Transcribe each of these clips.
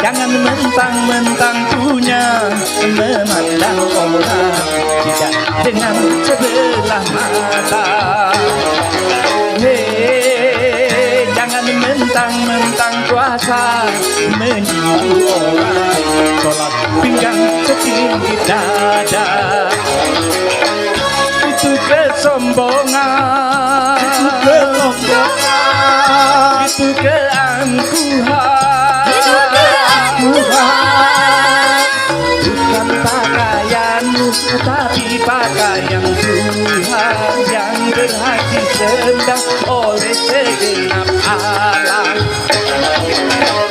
Jangan mentang-mentang punya memandang orang tidak dengan sebelah mata. Hei, jangan mentang-mentang kuasa menyuruh orang sholat pinggang setinggi dada. Itu kesombongan, itu keangkuhan, bukan pakaianmu tetapi pakaian Tuhan yang berhati rendah oleh segenap alam.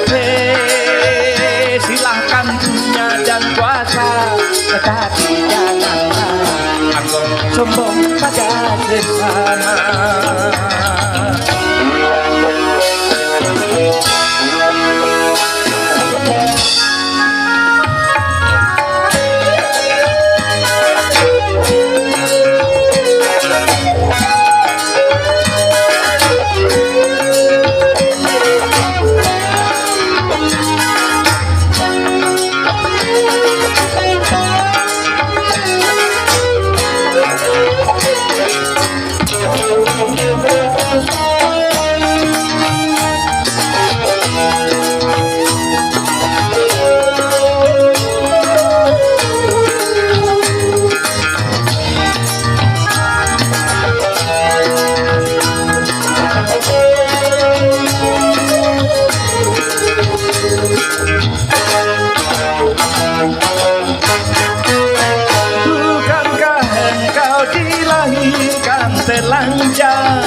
Hei, silahkan punya dan kuasa, tetapi janganlah anggap sombong pada sesama. Telanjang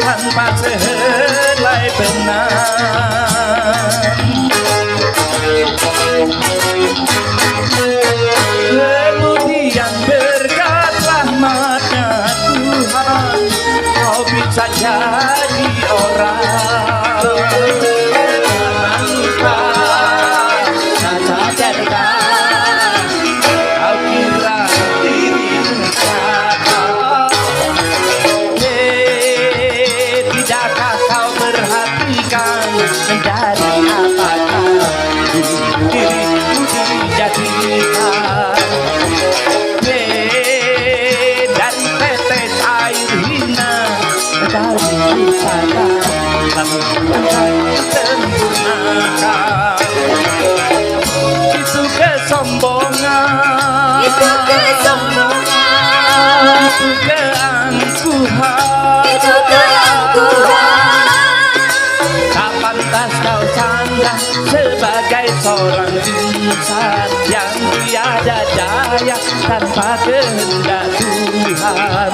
tanpa sehelai benang, kemudian berkat rahmatnya Tuhan kau bisa jadi orang. Menjadi apakah dirimu dijadikan? Dari tetes air hina menjadi wisata, lalu engkau sempurnakan. Itu kesombongan, itu keangkuhan, itu keangkuhan. Pantas kau sanggah sebagai seorang insan yang tiada daya tanpa kehendak Tuhan.